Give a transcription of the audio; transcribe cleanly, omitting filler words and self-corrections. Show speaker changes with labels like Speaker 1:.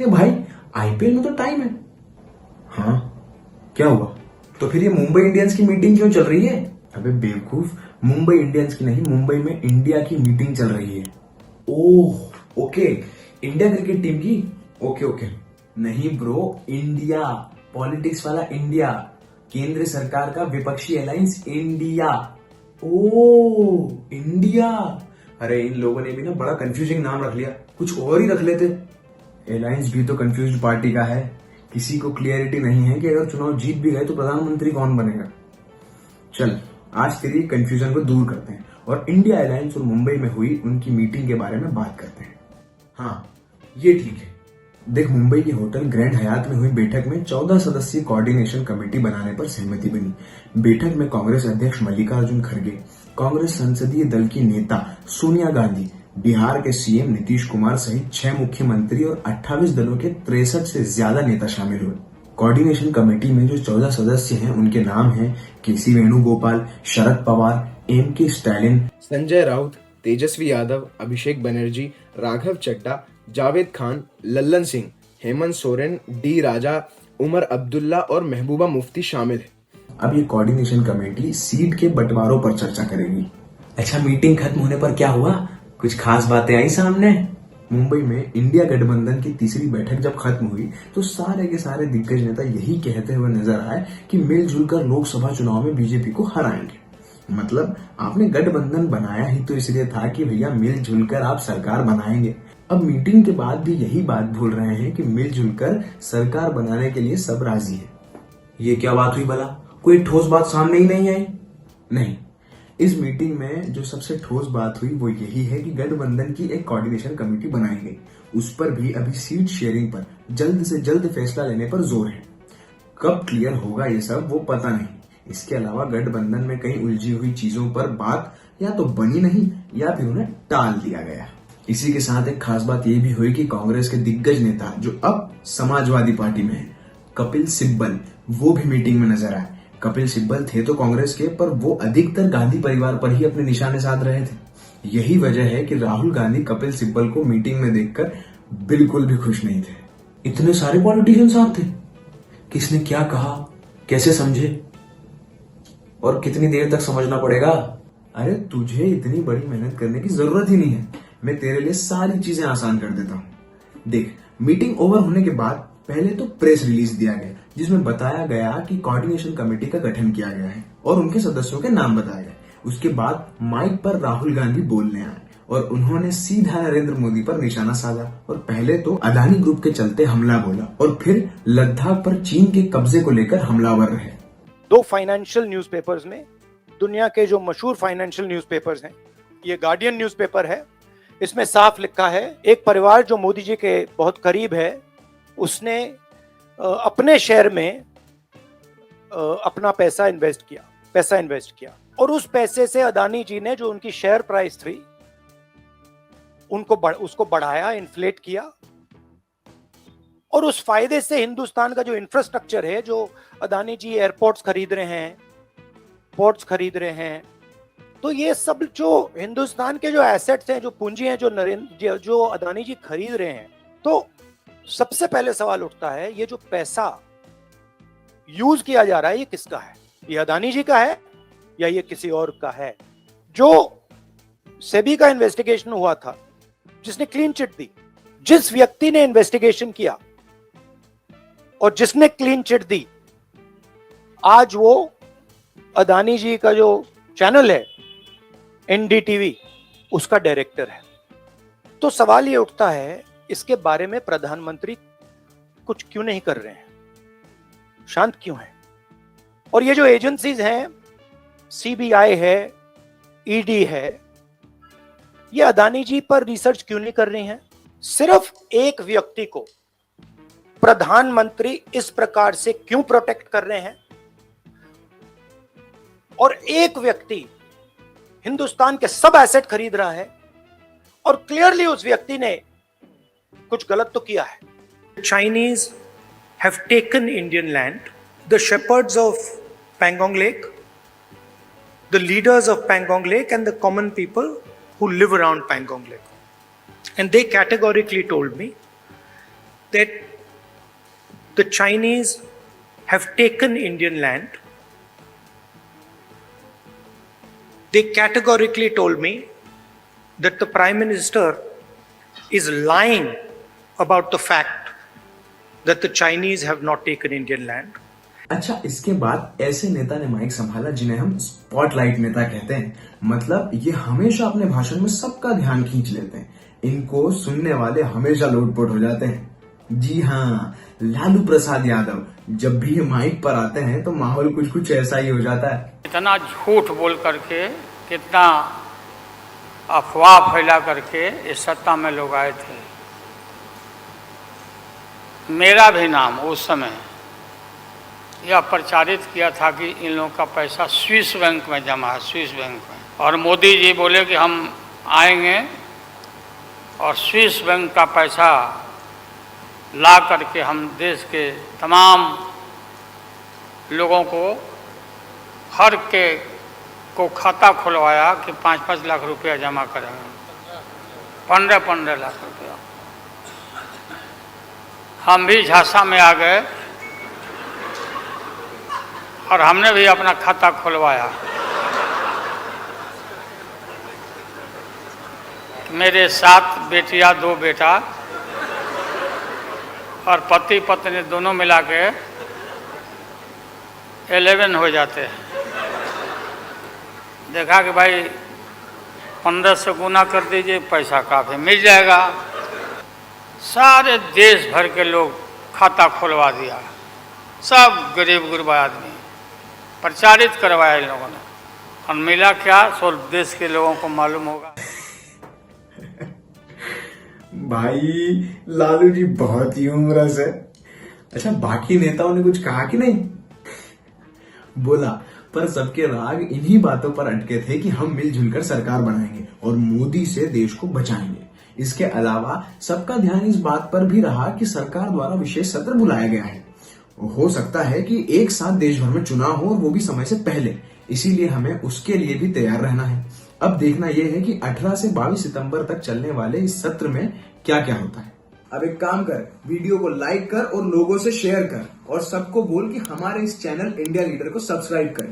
Speaker 1: ए भाई, आईपीएल में तो टाइम है। हाँ, क्या हुआ? तो फिर ये मुंबई इंडियंस की मीटिंग क्यों चल रही है? अबे बेवकूफ, मुंबई इंडियंस की नहीं, मुंबई में इंडिया की मीटिंग चल रही है। Oh okay, India cricket team की। Okay okay. नहीं ब्रो, इंडिया, पॉलिटिक्स वाला इंडिया, केंद्र सरकार का विपक्षी अलायंस इंडिया। ओ इंडिया। अरे इन लोगों ने भी ना बड़ा कंफ्यूजिंग नाम रख लिया, कुछ और ही रख लेते। अलायंस भी तो कंफ्यूज्ड पार्टी का है। किसी को क्लियरिटी नहीं है कि अगर चुनाव जीत भी गए तो प्रधानमंत्री कौन बनेगा। चल, आज तेरी कंफ्यूजन को दूर करते हैं और इंडिया अलायंस और मुंबई में हुई उनकी मीटिंग के बारे में बात करते हैं। हाँ, ये ठीक है। देख, मुंबई के होटल ग्रैंड हयात में हुई बैठक में 14 सदस्यीय कोऑर्डिनेशन कमेटी बनाने पर सहमति बनी। बैठक में कांग्रेस अध्यक्ष मल्लिकार्जुन खड़गे, कांग्रेस संसदीय दल की नेता सोनिया गांधी, बिहार के सीएम नीतीश कुमार सहित 6 मुख्यमंत्री और 28 दलों के 63 से ज्यादा नेता शामिल हुए। कोऑर्डिनेशन कमेटी में जो 14 सदस्य हैं उनके नाम हैं केसी Venugopal, Sharad Pawar, MK. Stalin, Sanjay Raut, Tejashwi Yadav, Abhishek Banerjee, Raghav Chadha, Javed Khan, Lallan Singh, Hemant Soren, D राजा, उमर अब्दुल्ला और महबूबा मुफ्ती शामिल है। अब ये कोऑर्डिनेशन कमेटी सीट के बंटवारों पर चर्चा करेगी। अच्छा, मीटिंग खत्म होने पर क्या हुआ? कुछ खास बातें आई सामने? मुंबई में इंडिया गठबंधन की तीसरी बैठक जब खत्म हुई तो सारे के सारे दिग्गज नेता यही कहते हुए नजर आए कि मिलजुल कर लोकसभा चुनाव में बीजेपी को हराएंगे। मतलब आपने गठबंधन बनाया ही तो इसलिए था कि भैया मिलजुल कर आप सरकार बनाएंगे। अब मीटिंग के बाद भी यही बात बोल रहे हैं कि मिलजुल कर सरकार बनाने के लिए सब राजी है। ये क्या बात हुई भला? कोई ठोस बात सामने ही नहीं आई? नहीं, इस मीटिंग में जो सबसे ठोस बात हुई वो यही है कि गठबंधन की एक कोऑर्डिनेशन कमेटी बनाई गई। उस पर भी अभी सीट शेयरिंग पर जल्द से जल्द फैसला लेने पर जोर है। कब क्लियर होगा ये सब वो पता नहीं। इसके अलावा गठबंधन में कई उलझी हुई चीजों पर बात या तो बनी नहीं या फिर उन्हें टाल दिया गया। इसी के साथ एक खास बात यह भी हुई कि कांग्रेस के दिग्गज नेता जो अब समाजवादी पार्टी में है, कपिल सिब्बल, वो भी मीटिंग में नजर आए। कपिल सिब्बल थे तो कांग्रेस के, पर वो अधिकतर गांधी परिवार पर ही अपने निशाने साध रहे थे। यही वजह है कि राहुल गांधी कपिल सिब्बल को मीटिंग में देखकर बिल्कुल भी खुश नहीं थे। इतने सारे पॉलिटिशियन साथ थे, किसने क्या कहा, कैसे समझे और कितनी देर तक समझना पड़ेगा? अरे तुझे इतनी बड़ी मेहनत करने की जरूरत ही नहीं है, मैं तेरे लिए सारी चीजें आसान कर देता हूँ। देख, मीटिंग ओवर होने के बाद पहले तो प्रेस रिलीज दिया गया जिसमें बताया गया कि कोऑर्डिनेशन कमेटी का गठन किया गया है और उनके सदस्यों के नाम बताए गए। उसके बाद माइक पर राहुल गांधी बोलने आए और उन्होंने सीधा नरेंद्र मोदी पर निशाना साधा और पहले तो अदानी ग्रुप के चलते हमला बोला और फिर लद्दाख पर चीन के कब्जे को लेकर हमलावर रहे।
Speaker 2: 2 फाइनेंशियल न्यूज़पेपर्स में, दुनिया के जो मशहूर फाइनेंशियल न्यूज़पेपर्स हैं, ये गार्डियन न्यूज़पेपर है, इसमें साफ लिखा है, एक परिवार जो मोदी जी के बहुत करीब है उसने अपने शेयर में अपना पैसा इन्वेस्ट किया और उस पैसे से अदानी जी ने जो उनकी शेयर प्राइस थी उसको बढ़ाया, इन्फ्लेट किया और उस फायदे से हिंदुस्तान का जो इंफ्रास्ट्रक्चर है, जो अदानी जी एयरपोर्ट्स खरीद रहे हैं, पोर्ट्स खरीद रहे हैं, तो ये सब जो हिंदुस्तान के जो एसेट्स हैं, जो पूंजी हैं, जो अदानी जी खरीद रहे हैं, तो सबसे पहले सवाल उठता है ये जो पैसा यूज किया जा रहा है ये किसका है? ये अदानी जी का है या ये किसी और का है? जो सेबी का इन्वेस्टिगेशन हुआ था, जिसने क्लीन चिट दी, जिस व्यक्ति ने इन्वेस्टिगेशन किया और जिसने क्लीन चिट दी, आज वो अदानी जी का जो चैनल है एनडीटीवी, उसका डायरेक्टर है। तो सवाल ये उठता है इसके बारे में प्रधानमंत्री कुछ क्यों नहीं कर रहे हैं, शांत क्यों है? और ये जो एजेंसीज हैं, सीबीआई है, ईडी है, ये अदानी जी पर रिसर्च क्यों नहीं कर रही हैं? सिर्फ एक व्यक्ति को प्रधानमंत्री इस प्रकार से क्यों प्रोटेक्ट कर रहे हैं? और एक व्यक्ति हिंदुस्तान के सब एसेट खरीद रहा है और क्लियरली उस व्यक्ति ने कुछ गलत तो किया है। Chinese have taken Indian land. The shepherds of Pangong Lake, the leaders of Pangong Lake and the common people who live around Pangong Lake. And they categorically told me that the Chinese have taken Indian land, they categorically told me that the Prime Minister is lying about the fact that the Chinese have not taken Indian land.
Speaker 1: अच्छा, इसके बाद ऐसे नेता ने mic संभाला जिन्हें हम spotlight नेता कहते हैं। मतलब ये हमेशा अपने भाषण में सबका ध्यान खींच लेते हैं। इनको सुनने वाले हमेशा लोटपोट हो जाते हैं। जी हाँ, लालू प्रसाद यादव जब भी ये माइक पर आते हैं तो माहौल कुछ कुछ ऐसा ही हो जाता है।
Speaker 3: इतना झूठ बोल करके, कितना अफवाह फैला करके इस सत्ता में लोग आए थे। मेरा भी नाम उस समय यह प्रचारित किया था कि इन लोगों का पैसा स्विस बैंक में जमा है, स्विस बैंक में। और मोदी जी बोले कि हम आएंगे और स्विस बैंक का पैसा ला करके हम देश के तमाम लोगों को, हर के को खाता खुलवाया कि 5-5 लाख रुपया जमा करेंगे, 15-15 लाख रुपया। हम भी झांसा में आ गए और हमने भी अपना खाता खुलवाया। मेरे 7 बेटियां 2 बेटा और पति पत्नी दोनों मिला के 11 हो जाते हैं। देखा कि भाई 15 से गुना कर दीजिए, पैसा काफ़ी मिल जाएगा। सारे देश भर के लोग खाता खुलवा दिया, सब गरीब गुरबा आदमी प्रचारित करवाया इन लोगों ने। और मिला क्या, सो देश के लोगों को मालूम होगा।
Speaker 1: भाई लालू जी बहुत ही ह्यूमरस है। अच्छा, बाकी नेताओं ने कुछ कहा कि नहीं? बोला, पर सबके राग इन्हीं बातों पर अटके थे कि हम मिलजुल कर सरकार बनाएंगे और मोदी से देश को बचाएंगे। इसके अलावा सबका ध्यान इस बात पर भी रहा कि सरकार द्वारा विशेष सत्र बुलाया गया है। हो सकता है कि एक साथ देश भर में चुनाव हो और वो भी समय से पहले, इसीलिए हमें उसके लिए भी तैयार रहना है। अब देखना यह है कि 18 से 22 सितंबर तक चलने वाले इस सत्र में क्या क्या होता है। अब एक काम कर, वीडियो को लाइक कर और लोगों से शेयर कर और सबको बोल कि हमारे इस चैनल इंडिया लीडर को सब्सक्राइब करें।